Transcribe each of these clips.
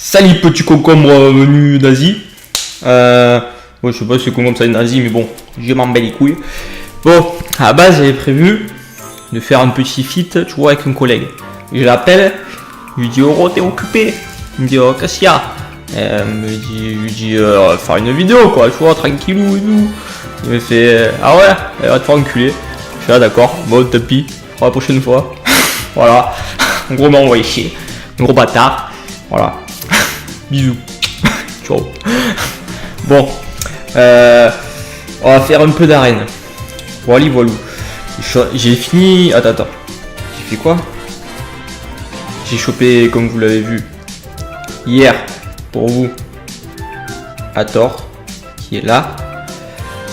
Salut petit concombre venu d'Asie. Ouais, je sais pas si c'est concombre ça vient d'Asie, mais bon, je m'en bats les couilles. Bon, à la base, j'avais prévu de faire un petit feat, tu vois, avec un collègue. Je l'appelle, je lui dis, oh, t'es occupé. Il me dit, oh, qu'est-ce qu'il y a? Je lui dis, faire une vidéo, quoi, tu vois, tranquillou et tout. Il me fait, ah ouais, elle va te faire enculer. Je suis là, d'accord, bon, tant pis, pour la prochaine fois. Voilà, en gros, m'a envoyé chier. Un gros bâtard. Voilà. Bisous. Ciao. Bon. On va faire un peu d'arène. Voilà, voilà. J'ai fini. Attends. J'ai fait quoi? J'ai chopé, comme vous l'avez vu, hier, pour vous, Hathor, qui est là.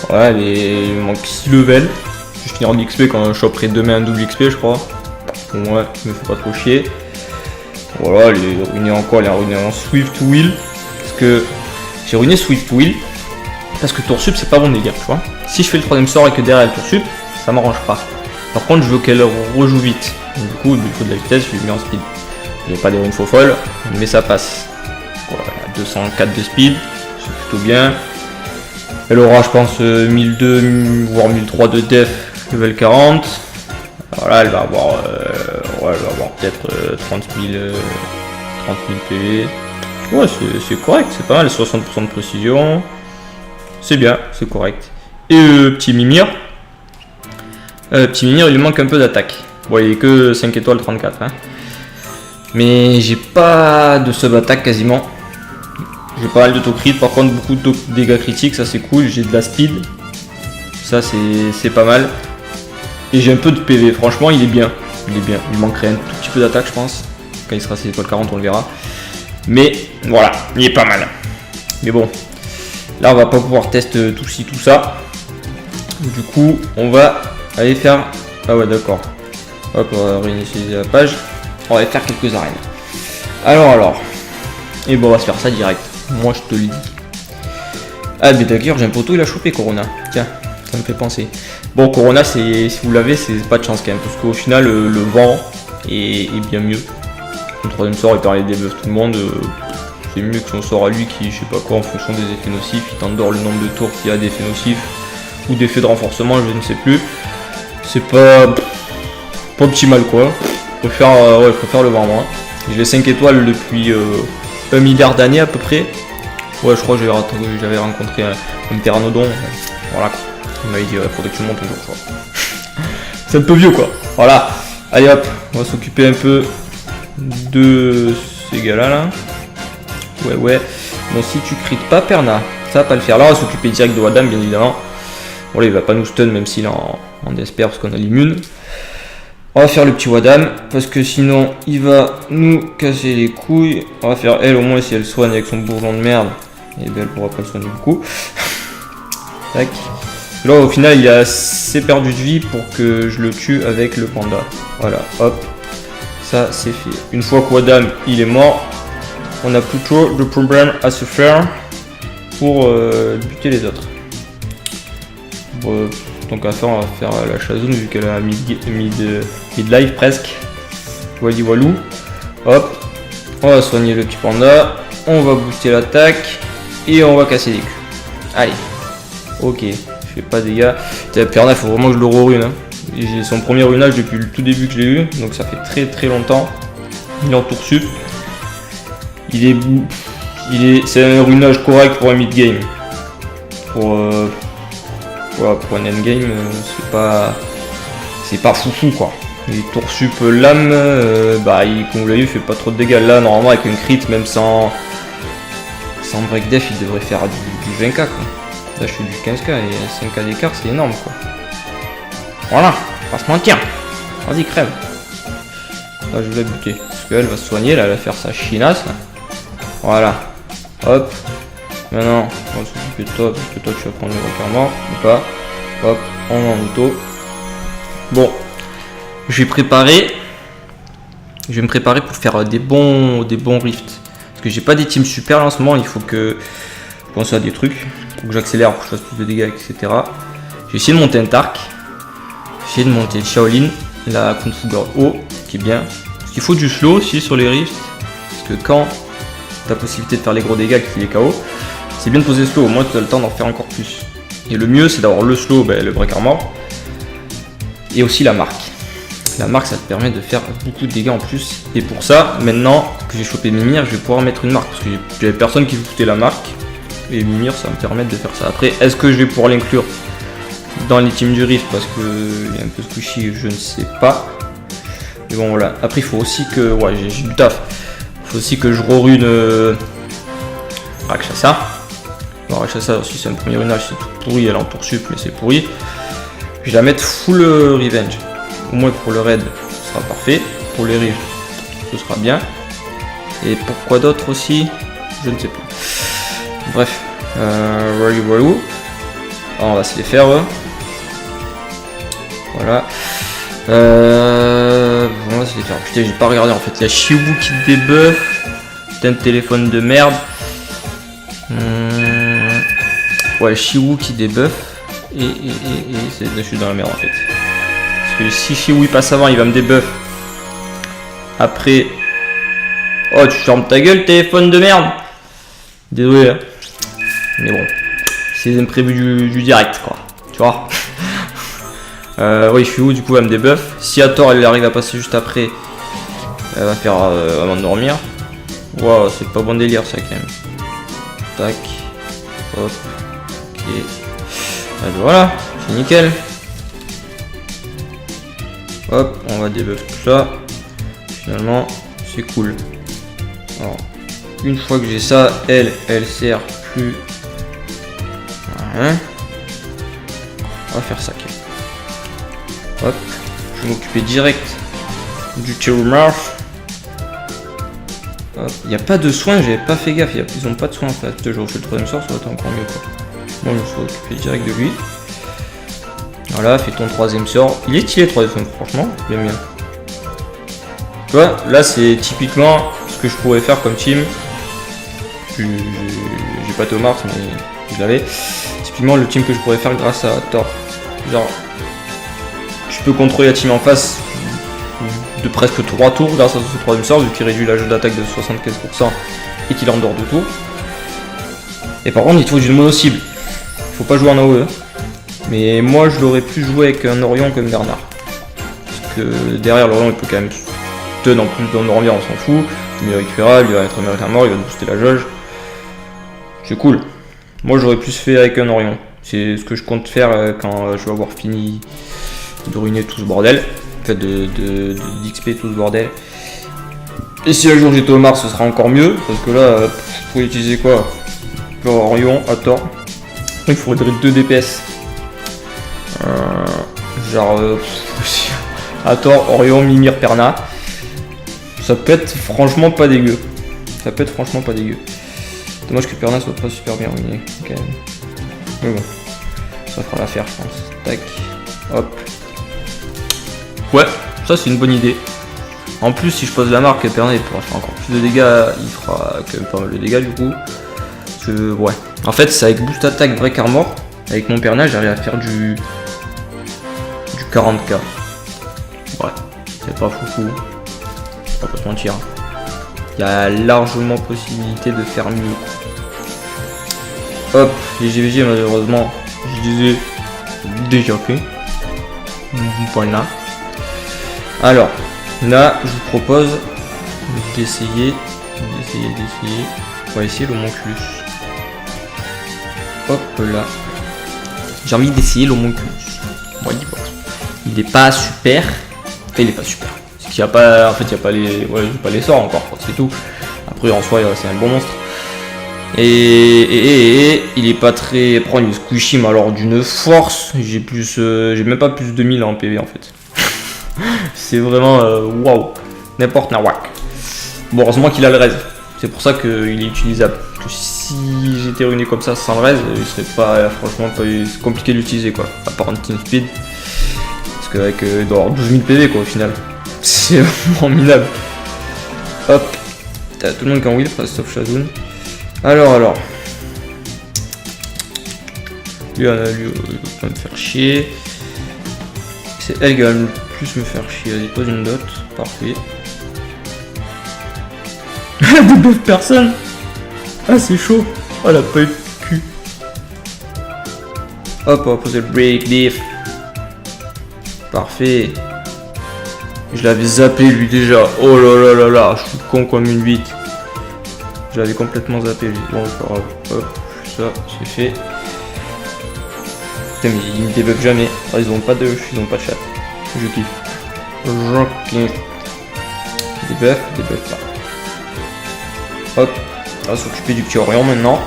Voilà, il me manque 6 levels. Je vais finir en XP quand je choperai demain un double XP, je crois. Bon, ouais, me fait pas trop chier. Voilà, les ruiner en quoi? Les ruiner en Swift Wheel. Parce que j'ai ruiné Swift Wheel. Parce que tour sup c'est pas bon dégâts, tu vois. Si je fais le troisième sort et que derrière le tour sup, ça m'arrange pas. Par contre, je veux qu'elle rejoue vite. Donc, du coup, du coup de la vitesse, je l'ai mis en speed. J'ai pas des runes faux folles, mais ça passe. Voilà, 204 de speed, c'est plutôt bien. Elle aura, je pense, 1002 voire 1003 de def level 40. Voilà, elle va avoir, peut-être 30 000 PV. Ouais, c'est correct, c'est pas mal, 60% de précision. C'est bien, c'est correct. Et petit Mimir. Petit Mimir, il lui manque un peu d'attaque. Bon, il est que 5 étoiles 34. Hein. Mais j'ai pas de sub-attaque quasiment. J'ai pas mal de crit, par contre beaucoup de dégâts critiques, ça c'est cool. J'ai de la speed. Ça c'est pas mal. Et j'ai un peu de PV, franchement il est bien. Il est bien. Il manquerait un tout petit peu d'attaque je pense. Quand il sera à ses étoiles 40 on le verra. Mais voilà, il est pas mal. Mais bon. Là on va pas pouvoir tester tout ci, tout ça. Du coup on va aller faire. Ah ouais d'accord. Hop, on va réinitialiser la page. On va faire quelques arènes. Alors. Et bon on va se faire ça direct. Moi je te le dis. Ah mais d'ailleurs j'ai un poteau il a chopé Corona. Tiens, ça me fait penser. Bon Corona c'est si vous l'avez c'est pas de chance quand même. Parce qu'au final le vent est bien mieux. Le troisième sort il permet de debuff tout le monde. C'est mieux que son sort à lui qui je sais pas quoi en fonction des effets nocifs. Il t'endort le nombre de tours qu'il y a d'effets nocifs. Ou d'effets de renforcement je ne sais plus. C'est pas optimal quoi. Je préfère le vent moi. J'ai 5 étoiles depuis 1 milliard d'années à peu près. Ouais je crois que j'avais rencontré un pteranodon. Voilà. Il m'avait dit faudrait que tu montes un jour je crois. C'est un peu vieux quoi. Voilà. Allez hop, on va s'occuper un peu de ces gars là. Ouais. Bon si tu crites pas Perna, ça va pas le faire. Là on va s'occuper direct de Wadam bien évidemment. Bon là il va pas nous stun même s'il est en despair parce qu'on a l'immune. On va faire le petit Wadam parce que sinon il va nous casser les couilles. On va faire elle au moins si elle soigne avec son bourgeon de merde. Et bien elle pourra pas le soigner beaucoup. Tac. Là au final il a assez perdu de vie pour que je le tue avec le panda. Voilà, hop. Ça c'est fait. Une fois que Wadam il est mort, on a plutôt de problème à se faire pour buter les autres. Bon, donc à faire on va faire la Chazone vu qu'elle a mid-life presque. Walou. Hop. On va soigner le petit panda. On va booster l'attaque. Et on va casser les culs. Allez. Ok. Je fais pas de dégâts. Perna il faut vraiment que je le re-rune. Hein. J'ai son premier runage depuis le tout début que je l'ai eu. Donc ça fait très longtemps. Il est en tour sup. C'est un runage correct pour un mid-game. Voilà, pour un endgame, c'est pas foufou quoi. Les tours sup lame, comme vous l'avez vu, il fait pas trop de dégâts. Là, normalement, avec un crit, même sans break def, il devrait faire du 20k quoi. Là, je suis du 15k et 5k d'écart, c'est énorme quoi. Voilà, on va se mentir. Vas-y, crève. Là, je vais la buter. Parce qu'elle va se soigner, là, elle va faire sa chinasse. Là. Voilà. Hop. Maintenant, on va s'occuper de toi, parce que toi tu vas prendre le requin mort, ou pas. Hop, on est en auto. Bon, je vais me préparer pour faire des bons rifts. Parce que j'ai pas des teams super là en ce moment, il faut que je pense à des trucs. Il faut que j'accélère pour que je fasse plus de dégâts, etc. J'ai essayé de monter un Tark. J'ai essayé de monter Shaolin, la Kung Fu Girl O, qui est bien. Parce qu'il faut du slow aussi sur les rifts. Parce que quand ta possibilité de faire les gros dégâts qui est KO, c'est bien de poser slow, au moins tu as le temps d'en faire encore plus. Et le mieux c'est d'avoir le slow, le break armor, et aussi la marque. La marque ça te permet de faire beaucoup de dégâts en plus. Et pour ça, maintenant que j'ai chopé Mimir, je vais pouvoir mettre une marque. Parce que j'avais personne qui foutait la marque. Et Mimir ça me permet de faire ça. Après, est-ce que je vais pouvoir l'inclure dans les teams du Rift parce qu'il est un peu squishy, je ne sais pas. Mais bon voilà. Après il faut aussi que. Ouais j'ai du taf. Il faut aussi que je rerune Rakshasa. Alors Rakshasa aussi c'est un premier runage, c'est tout pourri, elle est en tour sup mais c'est pourri. Je vais la mettre full revenge. Au moins pour le raid ce sera parfait. Pour les rives ce sera bien. Et pourquoi d'autre aussi je ne sais pas. Bref. Voilà. On va se les faire eux. Voilà. On va se les faire. Putain, j'ai pas regardé en fait. Il y a Shiwu qui débuff. Putain de téléphone de merde. Ouais, Shiwu qui débuff. Et je suis dans la merde en fait. Parce que si Shiwu passe avant, il va me débuff. Après. Oh, tu fermes ta gueule, téléphone de merde. Désolé. Hein. Mais bon. C'est les imprévus du direct quoi. Tu vois. Oui, je suis où du coup, elle me débuff. Si à tort elle arrive à passer juste après, elle va faire avant de dormir. Waouh, c'est pas bon délire ça quand même. Tac. Hop. Ok. Alors, voilà, c'est nickel. Hop, on va débuff tout ça. Finalement, c'est cool. Alors, une fois que j'ai ça, elle sert plus. Hein. On va faire ça. Hop, je vais m'occuper direct du Tirumar. Hop, il n'y a pas de soins, j'avais pas fait gaffe, ils ont pas de soins en fait. Je refais le troisième sort, ça va être encore mieux quoi. Bon, je me suis occupé direct de lui. Voilà, fais ton troisième sort. Il est stylé le troisième sort, franchement, j'aime bien. Tu vois, là c'est typiquement ce que je pourrais faire comme team. J'ai pas Thomas, mais je l'avais. Typiquement le team que je pourrais faire grâce à Thor. Genre. Je peux contrôler la team en face de presque 3 tours grâce à ce troisième sort vu qu'il réduit la jeu d'attaque de 75% et qu'il est en dehors de tour. Et par contre il faut une mono-cible. Faut pas jouer en AOE. Mais moi je l'aurais plus joué avec un Orion comme Bernard. Parce que derrière l'Orion il peut quand même stun en plus d'un Orion, on s'en fout. Il va récupérer, il va être américain mort, il va booster la jauge. C'est cool. Moi j'aurais plus fait avec un Orion. C'est ce que je compte faire quand je vais avoir fini de ruiner tout ce bordel, en fait d'XP tout ce bordel. Et si un jour j'ai Tomar, ce sera encore mieux, parce que là, vous pouvez utiliser quoi? Orion, à tort. Il faudrait 2 DPS. Genre, à tort, Orion, Mimir, Perna. Ça peut être franchement pas dégueu. Dommage que Perna soit pas super bien ruiné, quand même. Mais bon, ça fera l'affaire, je pense. Tac, hop. Ouais, ça c'est une bonne idée. En plus, si je pose la marque, Perna il pourra faire encore plus de dégâts. Il fera quand même pas mal de dégâts du coup. Ouais. En fait, c'est avec boost attaque break armor. Avec mon Perna, j'arrive à faire du 40k. Ouais, c'est pas fou. On va pas se mentir. Il y a largement possibilité de faire mieux. Hop, les GVG malheureusement, je les ai déjà fait. Voilà. Alors, là, je vous propose d'essayer. On va essayer l'homonculus. Hop là. J'ai envie d'essayer l'homonculus. Bon, il est pas super. Enfin, il est pas super. C'est qu'il y a pas. En fait, il y a pas les. Ouais, j'ai pas les sorts encore, c'est tout. Après, en soi, c'est un bon monstre. Et il est pas très. Prends une squishy, mais alors d'une force. J'ai plus. J'ai même pas plus de 1000 en PV en fait. C'est vraiment waouh, n'importe nawak. Bon, heureusement qu'il a le raise, c'est pour ça qu'il est utilisable. Que si j'étais ruiné comme ça sans le raise, il serait pas, franchement, c'est compliqué d'utiliser quoi, à part un team speed. Parce qu'avec il doit avoir 12 000 PV quoi au final, c'est vraiment minable. Hop, t'as tout le monde qui est en wheel, sauf Shazun. Alors. Lui, il va me faire chier. C'est elle qui va le plus me faire chier. Vas-y, pose une dot. Parfait. Elle débuff personne. Ah, c'est chaud. Oh, la pas eu de cul. Hop, on va poser le break, diff. Parfait. Je l'avais zappé lui déjà. Oh là là là là, je suis con comme une bite. Je l'avais complètement zappé lui. Bon, c'est pas grave. Hop, ça, c'est fait. Putain, mais ils me débuffent jamais. Ah, ils ont pas de chat. Je kiffe. Je kiffe. Débuff pas. Hop, on va s'occuper du petit Orion maintenant.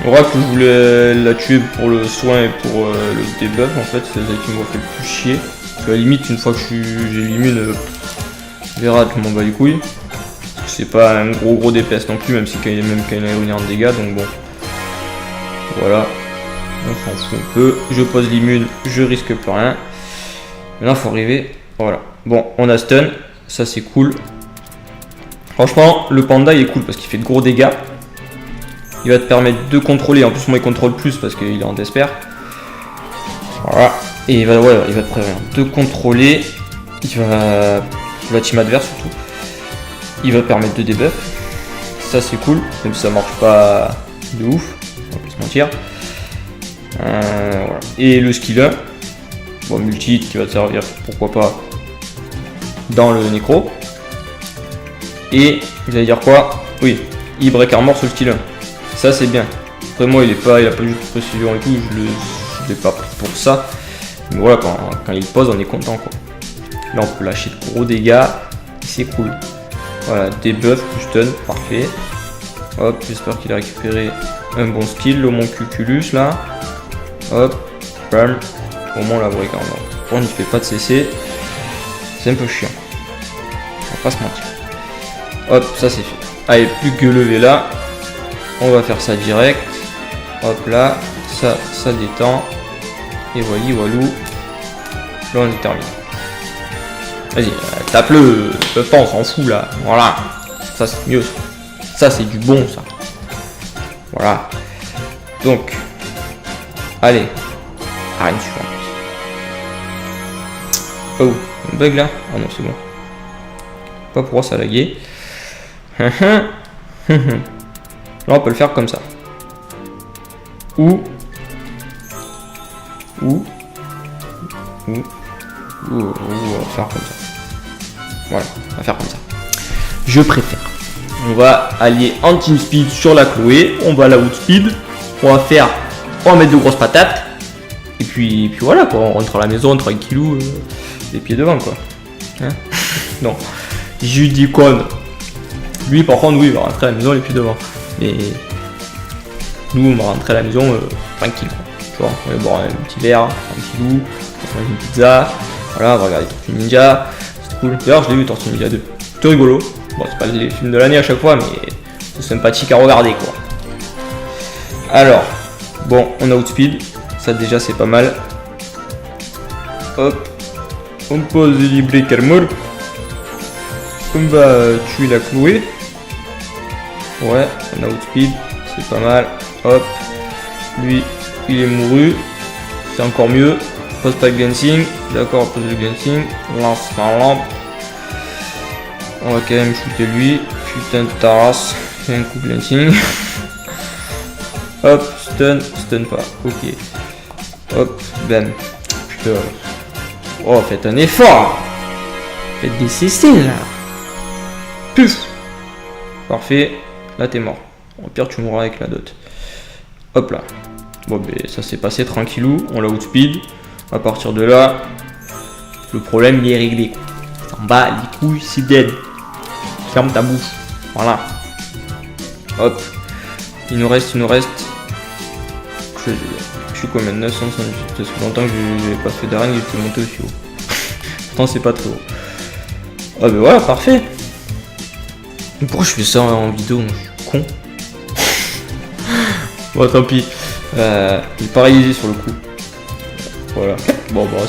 Oracle, je voulais la tuer pour le soin et pour le debuff en fait, c'est ça qui m'a fait le plus chier. Parce qu'à la limite, une fois que j'élimine Vera, je m'en bats les couilles. Parce que c'est pas un gros DPS non plus, même quand il a ruiné en dégâts, donc bon. Voilà. On s'en fout un peu. Je pose l'immune, je risque plus rien. Maintenant, faut arriver. Voilà. Bon, on a stun, ça c'est cool. Franchement, le panda il est cool parce qu'il fait de gros dégâts. Il va te permettre de contrôler. En plus, moi il contrôle plus parce qu'il est en despair. Voilà. Et il va te prévenir de contrôler. La team adverse surtout. Il va te permettre de debuff. Ça c'est cool. Même si ça marche pas de ouf. On va pas se mentir. Voilà. Et le skill 1. Bon, multi qui va te servir, pourquoi pas, dans le nécro. Et vous allez dire quoi? Oui, il break armor sur le skill 1. Ça c'est bien. Après moi il a pas juste de précision et tout, je l'ai pas pris pour ça. Mais voilà, quand il pose on est content quoi. Là on peut lâcher de gros dégâts, c'est cool. Voilà, debuff, plus stun, parfait. Hop, j'espère qu'il a récupéré un bon skill, l'homonculus là. Hop, bam. Au moins la break armor. On ne fait pas de CC. C'est un peu chiant. On va pas se mentir. Hop, ça c'est fait. Allez, plus que lever là. On va faire ça direct. Hop là, ça détend. Et voilà, voilou. Là on est terminé. Vas-y, tape-le. Pas, on s'en fout là. Voilà. Ça c'est mieux. Ça c'est du bon ça. Voilà. Donc. Allez. Arène suivante. Oh, un bug là? Ah non, c'est bon. Pas pourquoi ça laguer. Là on peut le faire comme ça. Ou on va faire comme ça. Voilà, on va faire comme ça. Je préfère. On va allier en team speed sur la Chloé. On va la outspeed. On va mettre de grosses patates. Et puis voilà quoi, on rentre à la maison tranquillou, les pieds devant quoi. Hein? Non. Judicon. Lui par contre oui il va rentrer à la maison les pieds devant. Mais nous on va rentrer à la maison tranquille quoi. Tu vois, on va boire un petit verre, tranquillou, on va manger une pizza, voilà, on va regarder Tortue Ninja, c'est cool. D'ailleurs je l'ai vu Tortue Ninja 2. C'est rigolo. Bon c'est pas les films de l'année à chaque fois mais c'est sympathique à regarder quoi. Alors, bon on a outspeed, ça déjà c'est pas mal. Hop, on pose les briques armor. On va tuer la Chloé. Ouais, on a outspeed, c'est pas mal. Hop, lui il est mouru, c'est encore mieux. Pose pas le glancing, d'accord, pose le glancing. Lance la lampe. On va quand même shooter lui. Putain de ta race, fais un coup de glancing. Hop, stun pas, ok. Hop, bam. Putain. Oh, faites un effort. Faites des CC là. Puf. Parfait. Là t'es mort. Au pire tu mourras avec la dot. Hop là. Bon ben ça s'est passé tranquillou. On l'a outspeed. À partir de là, le problème il est réglé. En bas les couilles c'est dead. Ferme ta bouche. Voilà. Hop. Il nous reste. Je suis combien de 978. Ça fait longtemps que j'ai pas fait d'arène, il était monté aussi haut. Pourtant c'est pas trop haut. Ah ben voilà, parfait. Pourquoi je fais ça en vidéo? Je suis con. Bon tant pis. Il est paralysé sur le coup. Voilà. Bon bah,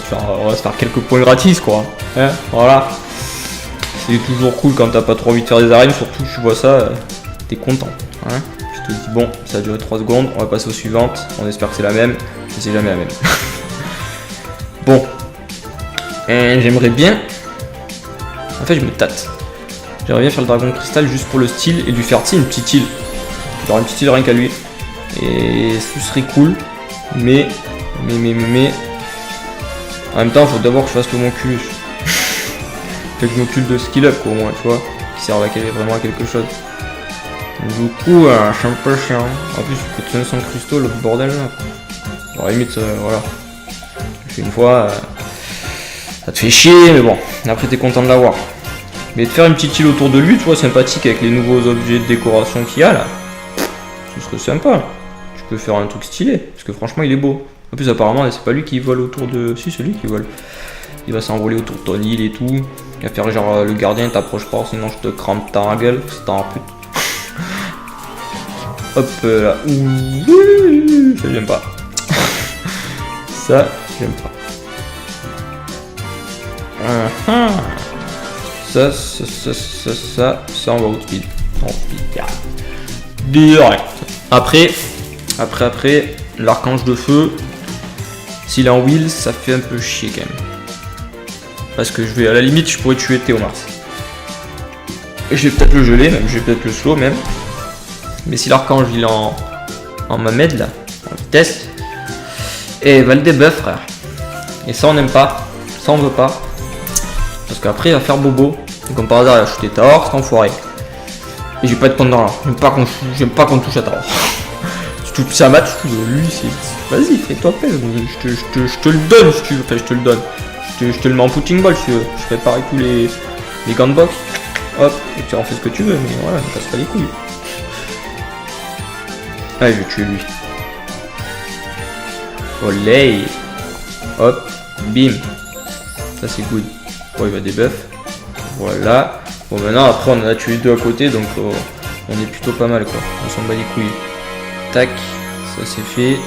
on va se faire quelques points gratis quoi. Hein, voilà. C'est toujours cool quand t'as pas trop envie de faire des arènes, surtout tu vois ça, t'es content. Hein, je te dis bon, ça a duré 3 secondes, on va passer aux suivantes. On espère que c'est la même, mais c'est jamais la même. Bon. J'aimerais bien. En fait je me tâte. J'aimerais bien faire le dragon cristal juste pour le style et lui faire une petite île. Il aura une petite île rien qu'à lui. Et ce serait cool. Mais. En même temps, faut d'abord que je fasse le Monculus. Que je m'occupe de skill up, quoi, au moins, tu vois. Qui servent vraiment à quelque chose. Du coup, c'est un peu chiant. En plus, il coûte 500 cristaux, le bordel là. Bon, à la limite, voilà. Tu fais une fois, ça te fait chier, mais bon. Après, t'es content de l'avoir. Mais de faire une petite île autour de lui, tu vois, sympathique avec les nouveaux objets de décoration qu'il y a là. Ce serait sympa. Tu peux faire un truc stylé, parce que franchement, il est beau. En plus, apparemment, c'est pas lui qui vole autour de. Si, c'est lui qui vole. Il va s'envoler autour de ton île et tout. Il va faire genre le gardien, t'approche pas, sinon je te crampe ta gueule, c'est un pute. Hop là. Ouh, ça j'aime pas. Ça, j'aime pas. Ça, on va au speed. Direct. Après, l'archange de feu, s'il est en wheel, ça fait un peu chier quand même. Parce que à la limite, je pourrais tuer Théomars. Et je vais peut-être le geler, même, je vais peut-être le slow même. Mais si l'archange il est en Mamed là, en vitesse, et il va le debuff frère. Et ça on n'aime pas, ça on veut pas. Parce qu'après il va faire bobo. Et comme par hasard il va shooter Taor, c'est enfoiré. Et j'ai pas de pendant là, j'aime pas qu'on touche à Taor. Si tu touches à match, lui c'est. Vas-y, fais-toi plaisir, je te le donne si tu veux, enfin je te le donne. Je te le mets en putting ball si tu veux. Je ferai pareil tous les gants de boxe. Hop, et tu en fais ce que tu veux, mais voilà, ne casse pas les couilles. Ah, je vais tuer lui. Olé. Hop, bim. Ça c'est good. Bon, il va debuff. Voilà. Bon, maintenant, après, on en a tué deux à côté, donc on est plutôt pas mal, quoi. On s'en bat les couilles. Tac, ça c'est fait.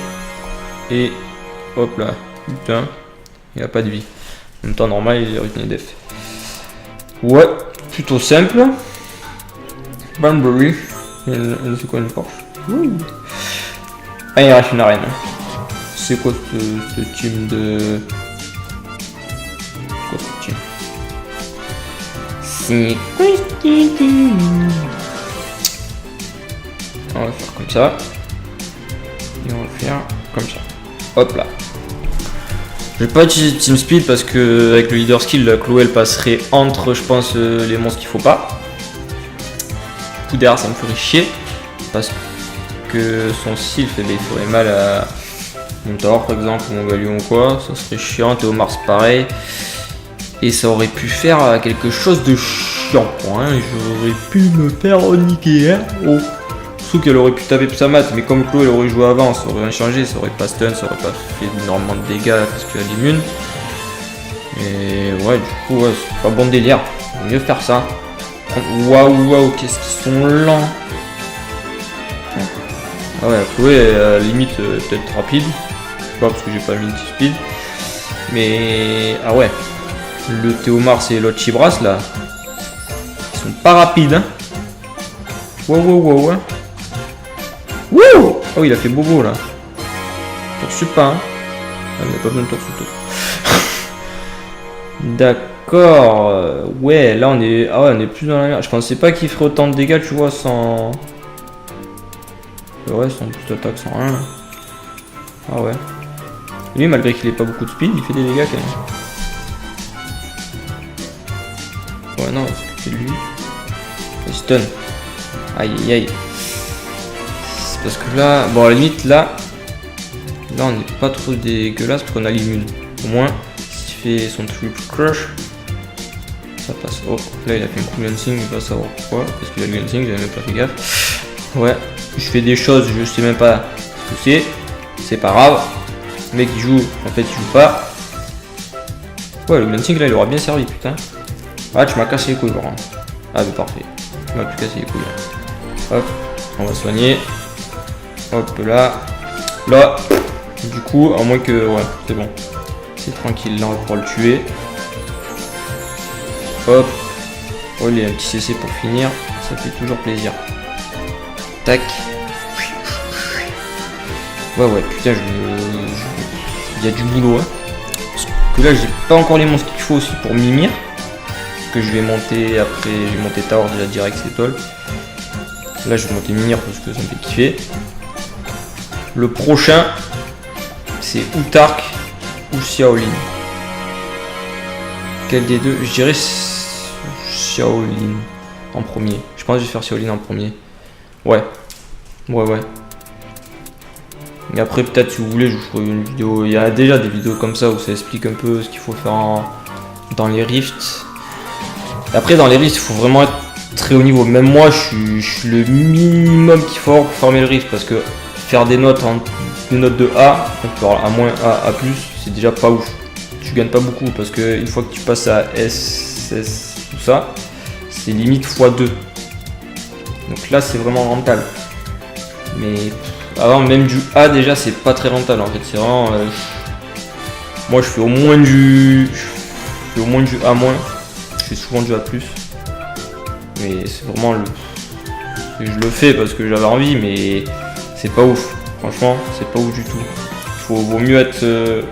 Et hop là. Putain, il a pas de vie. En même temps, normal, il est retenu def. Ouais, plutôt simple. Banbury. C'est quoi une force? Ah, il reste une arène. C'est quoi ce team de. Quoi ce team? C'est quoi ce team? On va faire comme ça. Et on va faire comme ça. Hop là. Je vais pas utiliser Team Speed parce que avec le leader skill, la Chloé elle passerait entre, je pense, les monstres qu'il faut pas. Du coup derrière ça me ferait chier parce que son style ferait mal à Montaur par exemple, ou Mongolion ou quoi. Ça serait chiant, Théomars pareil. Et ça aurait pu faire quelque chose de chiant. Hein. J'aurais pu me faire niquer. Hein. Oh. Sauf qu'elle aurait pu taper Psamat, mais comme Chloé elle aurait joué avant, ça aurait rien changé, ça aurait pas stun, ça aurait pas fait énormément de dégâts parce qu'elle est immune. Et ouais, du coup, ouais, c'est pas bon délire. Il vaut mieux faire ça. Waouh, qu'est-ce qu'ils sont lents. Ah ouais, Chloé, à la limite, peut-être rapide. Je sais pas parce que j'ai pas mis speed. Mais, ah ouais. Le Théomars et l'autre Chibras là, ils sont pas rapides. Hein. Wow. Wouh! Oh, il a fait bobo là. Torsup pas, hein. Ah, il n'a pas besoin de torsup. D'accord. Ouais, là on est. Ah ouais, on est plus dans la merde. Je pensais pas qu'il ferait autant de dégâts, tu vois, sans. Ouais, sans boost d'attaque, sans rien. Là. Ah ouais. Lui, malgré qu'il ait pas beaucoup de speed, il fait des dégâts quand même. Ouais, non, c'est lui. Il stun. Aïe. Parce que là, bon à la limite là on n'est pas trop dégueulasse parce qu'on a l'immune. Au moins, s'il fait son triple crush, ça passe. Oh, là il a fait un coup lancing, il va savoir pourquoi. Parce qu'il a le lancing, j'avais même pas fait gaffe. Ouais, je fais des choses, je sais même pas ce que c'est pas grave. Le mec il joue, en fait il joue pas. Ouais, le lancing là il aura bien servi, putain. Ah, tu m'as cassé les couilles, par contre. Ah, mais parfait, tu m'as plus cassé les couilles. Hop, on va soigner. Hop là, du coup, à moins que, ouais, c'est bon, c'est tranquille, là on va pouvoir le tuer. Hop, oh il y a un petit CC pour finir, ça fait toujours plaisir. Tac. Ouais, putain, il y a du boulot, hein. Parce que là j'ai pas encore les monstres qu'il faut aussi pour Mimir. Que je vais monter après, j'ai monté Tower déjà direct c'est étoile. Là, je vais monter Minir parce que ça me fait kiffer. Le prochain, c'est ou Tark ou Xiaolin. Quel des deux? Je dirais Xiaolin en premier. Je pense que je vais faire Xiaolin en premier. Ouais. Et après, peut-être si vous voulez, je vous ferai une vidéo. Il y a déjà des vidéos comme ça où ça explique un peu ce qu'il faut faire dans les rifts. Après, dans les rifts, il faut vraiment être très haut niveau. Même moi, je suis le minimum qu'il faut pour former le rift parce que faire des notes de A, donc A-, A+, c'est déjà pas ouf. Tu gagnes pas beaucoup parce que une fois que tu passes à S, tout ça, c'est limite x2. Donc là, c'est vraiment rentable. Mais avant, même du A déjà, c'est pas très rentable en fait. C'est vraiment. Moi, je fais au moins du A-. Je fais souvent du A+. Mais c'est vraiment le. Je le fais parce que j'avais envie, mais c'est pas ouf. Franchement, c'est pas ouf du tout. Vaut mieux être. Le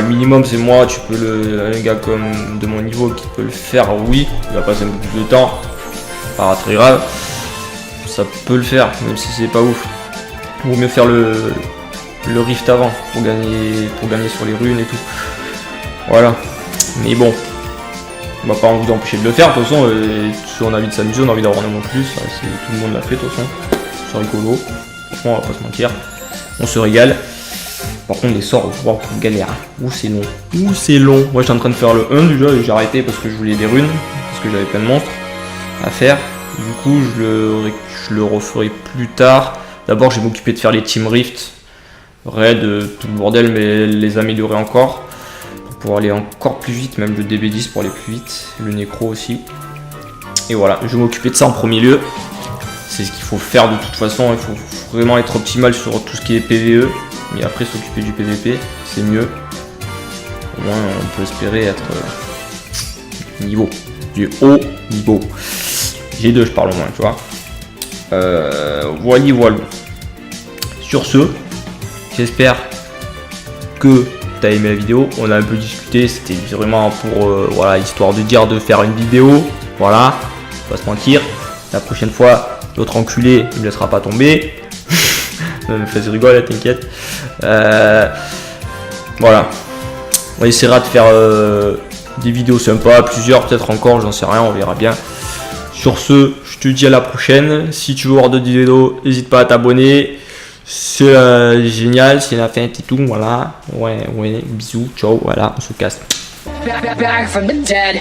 minimum, c'est moi. Tu peux un gars comme de mon niveau qui peut le faire, oui. Il va passer un peu plus de temps. Pas très grave. Ça peut le faire, même si c'est pas ouf. Vaut mieux faire le rift avant pour gagner sur les runes et tout. Voilà. Mais bon. On va pas vous empêcher de le faire, de toute façon, si on a envie de s'amuser, on a envie d'avoir un moment plus, tout le monde l'a fait de toute façon, c'est rigolo, franchement on va pas se mentir, on se régale. Par contre les sorts, wow, galère, c'est long, moi j'étais en train de faire le 1 déjà et j'ai arrêté parce que je voulais des runes, parce que j'avais plein de monstres à faire, du coup je le referai plus tard. D'abord je vais m'occuper de faire les Team Rift, raid, tout le bordel, mais les améliorer encore. Pour aller encore plus vite, même le DB10 pour aller plus vite, le nécro aussi. Et voilà, je vais m'occuper de ça en premier lieu. C'est ce qu'il faut faire de toute façon, il faut vraiment être optimal sur tout ce qui est PVE. Mais après s'occuper du PVP, c'est mieux. Au moins on peut espérer être du haut niveau. G2 je parle au moins, tu vois. Voilà. Sur ce, j'espère que t'as aimé la vidéo, on a un peu discuté, c'était vraiment pour histoire de faire une vidéo, voilà, faut pas se mentir. La prochaine fois, l'autre enculé, il me laissera pas tomber. Ça me faisait rigoler, t'inquiète. Voilà, on essaiera de faire des vidéos sympas, plusieurs peut-être encore, j'en sais rien, on verra bien. Sur ce, je te dis à la prochaine. Si tu veux voir d'autres vidéos, n'hésite pas à t'abonner. C'est génial, c'est la fin et tout, voilà. Ouais, bisous, ciao, voilà, on se casse. Back from the dead.